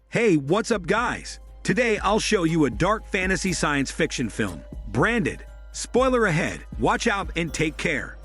Hey, what's up guys? Today I'll show you a dark fantasy science fiction film, Branded. Spoiler ahead, watch out and take care.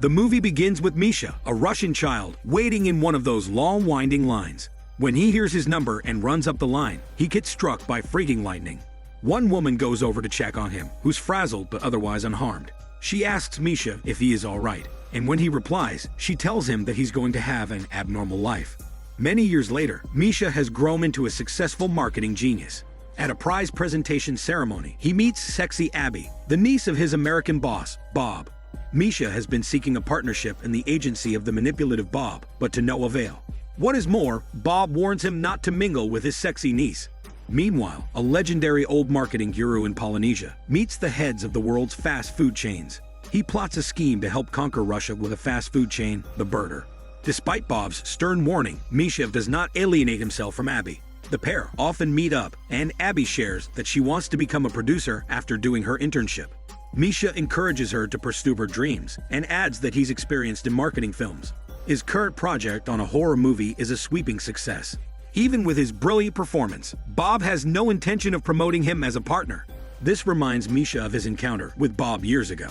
The movie begins with Misha, a Russian child, waiting in one of those long winding lines. When he hears his number and runs up the line, he gets struck by freaking lightning. One woman goes over to check on him, who's frazzled but otherwise unharmed. She asks Misha if he is alright, and when he replies, she tells him that he's going to have an abnormal life. Many years later, Misha has grown into a successful marketing genius. At a prize presentation ceremony, he meets sexy Abby, the niece of his American boss, Bob. Misha has been seeking a partnership in the agency of the manipulative Bob, but to no avail. What is more, Bob warns him not to mingle with his sexy niece. Meanwhile, a legendary old marketing guru in Polynesia meets the heads of the world's fast food chains. He plots a scheme to help conquer Russia with a fast food chain, the Birder. Despite Bob's stern warning, Misha does not alienate himself from Abby. The pair often meet up, and Abby shares that she wants to become a producer after doing her internship. Misha encourages her to pursue her dreams and adds that he's experienced in marketing films. His current project on a horror movie is a sweeping success. Even with his brilliant performance, Bob has no intention of promoting him as a partner. This reminds Misha of his encounter with Bob years ago.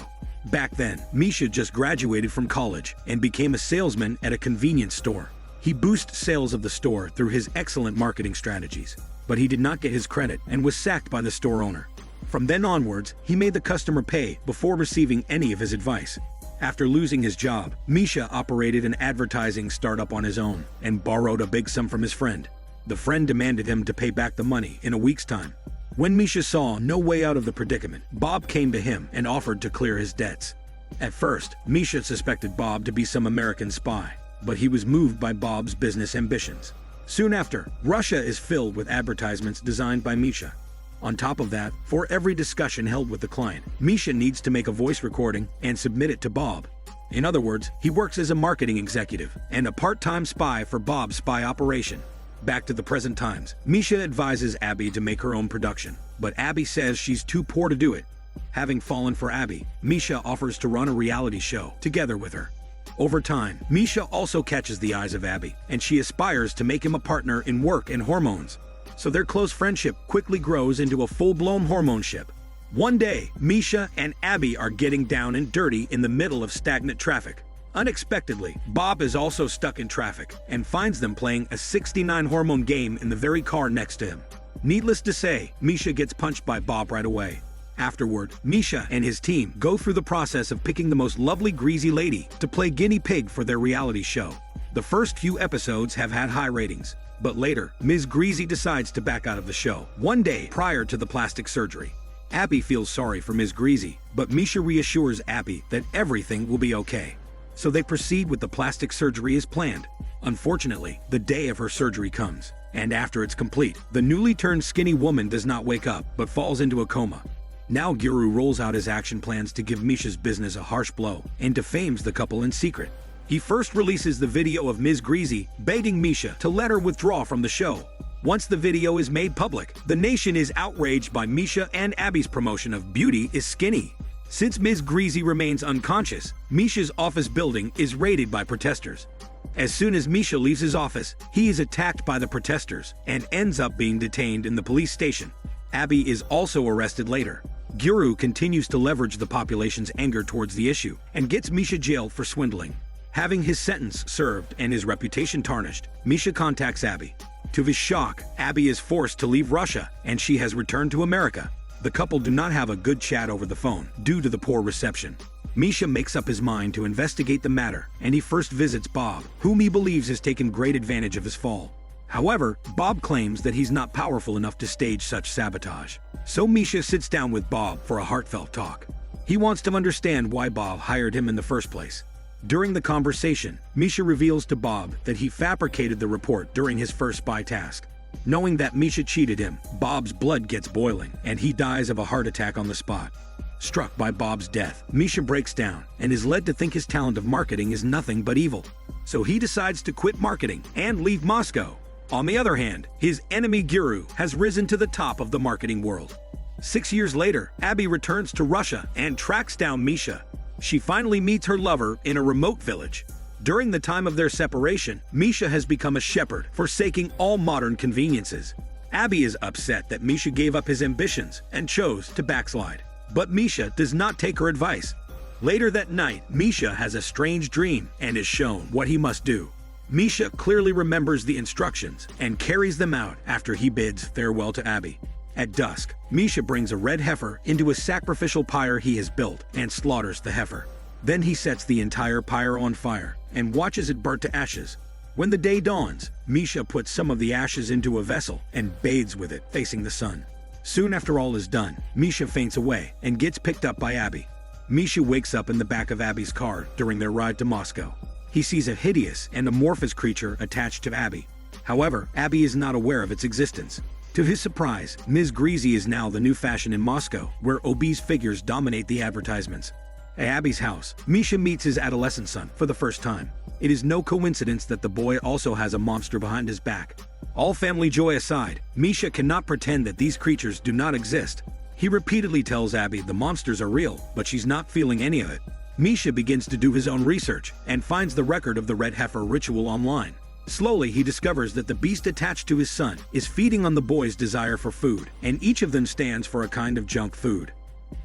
Back then, Misha just graduated from college and became a salesman at a convenience store. He boosted sales of the store through his excellent marketing strategies, but he did not get his credit and was sacked by the store owner. From then onwards, he made the customer pay before receiving any of his advice. After losing his job, Misha operated an advertising startup on his own and borrowed a big sum from his friend. The friend demanded him to pay back the money in a week's time. When Misha saw no way out of the predicament, Bob came to him and offered to clear his debts. At first, Misha suspected Bob to be some American spy, but he was moved by Bob's business ambitions. Soon after, Russia is filled with advertisements designed by Misha. On top of that, for every discussion held with the client, Misha needs to make a voice recording and submit it to Bob. In other words, he works as a marketing executive and a part-time spy for Bob's spy operation. Back to the present times, Misha advises Abby to make her own production, but Abby says she's too poor to do it. Having fallen for Abby, Misha offers to run a reality show together with her. Over time, Misha also catches the eyes of Abby, and she aspires to make him a partner in work and hormones. So their close friendship quickly grows into a full-blown hormone ship. One day, Misha and Abby are getting down and dirty in the middle of stagnant traffic. Unexpectedly, Bob is also stuck in traffic and finds them playing a 69 hormone game in the very car next to him. Needless to say, Misha gets punched by Bob right away. Afterward, Misha and his team go through the process of picking the most lovely greasy lady to play guinea pig for their reality show. The first few episodes have had high ratings, but later, Ms. Greasy decides to back out of the show, one day prior to the plastic surgery. Abby feels sorry for Ms. Greasy, but Misha reassures Abby that everything will be okay. So they proceed with the plastic surgery as planned. Unfortunately, the day of her surgery comes, and after it's complete, the newly turned skinny woman does not wake up, but falls into a coma. Now Guru rolls out his action plans to give Misha's business a harsh blow and defames the couple in secret. He first releases the video of Ms. Greasy begging Misha to let her withdraw from the show. Once the video is made public, the nation is outraged by Misha and Abby's promotion of beauty is skinny. Since Ms. Greasy remains unconscious, Misha's office building is raided by protesters. As soon as Misha leaves his office, he is attacked by the protesters and ends up being detained in the police station. Abby is also arrested later. Guru continues to leverage the population's anger towards the issue and gets Misha jailed for swindling. Having his sentence served and his reputation tarnished, Misha contacts Abby. To his shock, Abby is forced to leave Russia and she has returned to America. The couple do not have a good chat over the phone due to the poor reception. Misha makes up his mind to investigate the matter and he first visits Bob, whom he believes has taken great advantage of his fall. However, Bob claims that he's not powerful enough to stage such sabotage. So Misha sits down with Bob for a heartfelt talk. He wants to understand why Bob hired him in the first place. During the conversation, Misha reveals to Bob that he fabricated the report during his first spy task. Knowing that Misha cheated him, Bob's blood gets boiling and he dies of a heart attack on the spot. Struck by Bob's death, Misha breaks down and is led to think his talent of marketing is nothing but evil. So he decides to quit marketing and leave Moscow. On the other hand, his enemy Guru has risen to the top of the marketing world. 6 years later, Abby returns to Russia and tracks down Misha. She finally meets her lover in a remote village. During the time of their separation, Misha has become a shepherd, forsaking all modern conveniences. Abby is upset that Misha gave up his ambitions and chose to backslide. But Misha does not take her advice. Later that night, Misha has a strange dream and is shown what he must do. Misha clearly remembers the instructions and carries them out after he bids farewell to Abby. At dusk, Misha brings a red heifer into a sacrificial pyre he has built and slaughters the heifer. Then he sets the entire pyre on fire and watches it burn to ashes. When the day dawns, Misha puts some of the ashes into a vessel and bathes with it facing the sun. Soon after all is done, Misha faints away and gets picked up by Abby. Misha wakes up in the back of Abby's car during their ride to Moscow. He sees a hideous and amorphous creature attached to Abby. However, Abby is not aware of its existence. To his surprise, Ms. Greasy is now the new fashion in Moscow, where obese figures dominate the advertisements. At Abby's house, Misha meets his adolescent son for the first time. It is no coincidence that the boy also has a monster behind his back. All family joy aside, Misha cannot pretend that these creatures do not exist. He repeatedly tells Abby the monsters are real, but she's not feeling any of it. Misha begins to do his own research and finds the record of the red heifer ritual online. Slowly, he discovers that the beast attached to his son is feeding on the boy's desire for food, and each of them stands for a kind of junk food.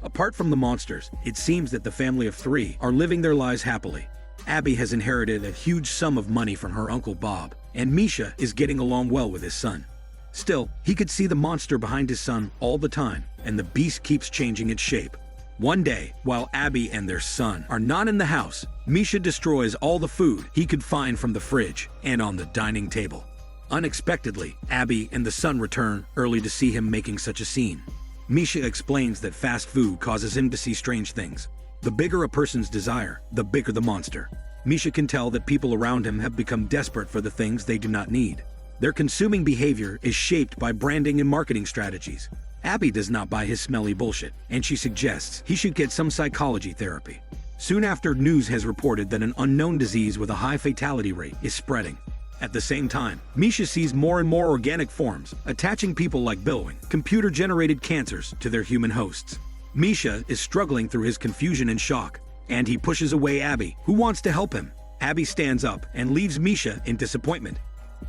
Apart from the monsters, it seems that the family of three are living their lives happily. Abby has inherited a huge sum of money from her uncle Bob, and Misha is getting along well with his son. Still, he could see the monster behind his son all the time, and the beast keeps changing its shape. One day, while Abby and their son are not in the house, Misha destroys all the food he could find from the fridge and on the dining table. Unexpectedly, Abby and the son return early to see him making such a scene. Misha explains that fast food causes him to see strange things. The bigger a person's desire, the bigger the monster. Misha can tell that people around him have become desperate for the things they do not need. Their consuming behavior is shaped by branding and marketing strategies. Abby does not buy his smelly bullshit, and she suggests he should get some psychology therapy. Soon after, news has reported that an unknown disease with a high fatality rate is spreading. At the same time, Misha sees more and more organic forms attaching people like billowing, computer-generated cancers to their human hosts. Misha is struggling through his confusion and shock, and he pushes away Abby, who wants to help him. Abby stands up and leaves Misha in disappointment.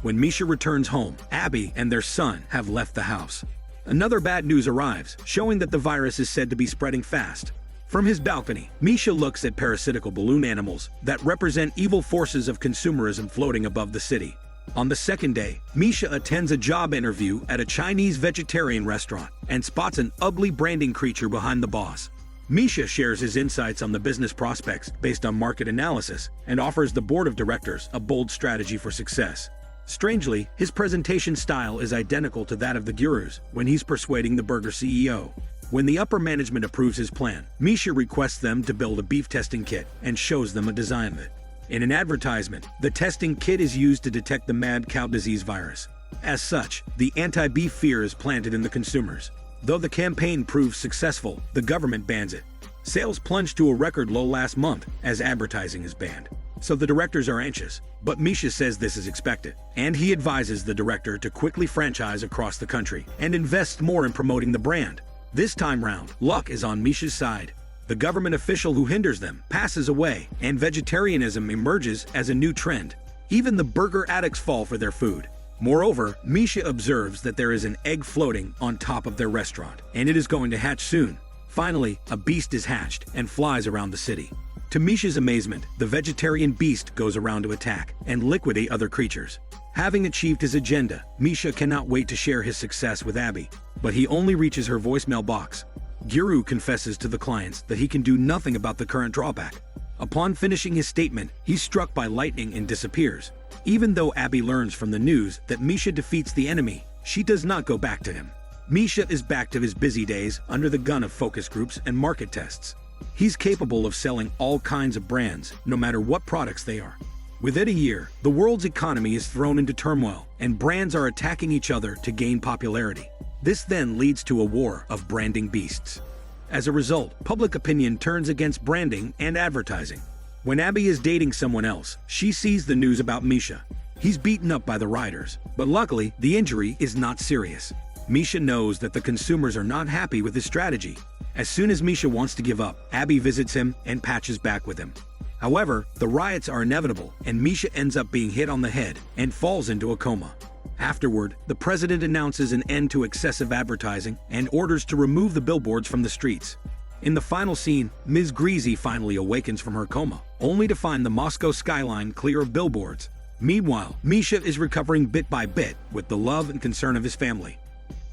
When Misha returns home, Abby and their son have left the house. Another bad news arrives, showing that the virus is said to be spreading fast. From his balcony, Misha looks at parasitical balloon animals that represent evil forces of consumerism floating above the city. On the second day, Misha attends a job interview at a Chinese vegetarian restaurant and spots an ugly branding creature behind the boss. Misha shares his insights on the business prospects based on market analysis and offers the board of directors a bold strategy for success. Strangely, his presentation style is identical to that of the gurus when he's persuading the burger CEO. When the upper management approves his plan, Misha requests them to build a beef testing kit and shows them a design of it. In an advertisement, the testing kit is used to detect the mad cow disease virus. As such, the anti-beef fear is planted in the consumers. Though the campaign proves successful, the government bans it. Sales plunged to a record low last month as advertising is banned. So the directors are anxious, but Misha says this is expected, and he advises the director to quickly franchise across the country and invest more in promoting the brand. This time round, luck is on Misha's side. The government official who hinders them passes away, and vegetarianism emerges as a new trend. Even the burger addicts fall for their food. Moreover, Misha observes that there is an egg floating on top of their restaurant, and it is going to hatch soon. Finally, a beast is hatched and flies around the city. To Misha's amazement, the vegetarian beast goes around to attack and liquidate other creatures. Having achieved his agenda, Misha cannot wait to share his success with Abby, but he only reaches her voicemail box. Guru confesses to the clients that he can do nothing about the current drawback. Upon finishing his statement, he's struck by lightning and disappears. Even though Abby learns from the news that Misha defeats the enemy, she does not go back to him. Misha is back to his busy days under the gun of focus groups and market tests. He's capable of selling all kinds of brands, no matter what products they are. Within a year, the world's economy is thrown into turmoil, and brands are attacking each other to gain popularity. This then leads to a war of branding beasts. As a result, public opinion turns against branding and advertising. When Abby is dating someone else, she sees the news about Misha. He's beaten up by the rioters, but luckily, the injury is not serious. Misha knows that the consumers are not happy with his strategy. As soon as Misha wants to give up, Abby visits him and patches back with him. However, the riots are inevitable, and Misha ends up being hit on the head and falls into a coma. Afterward, the president announces an end to excessive advertising and orders to remove the billboards from the streets. In the final scene, Ms. Greasy finally awakens from her coma, only to find the Moscow skyline clear of billboards. Meanwhile, Misha is recovering bit by bit with the love and concern of his family.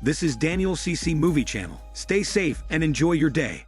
This is Daniel CC Movie Channel. Stay safe and enjoy your day.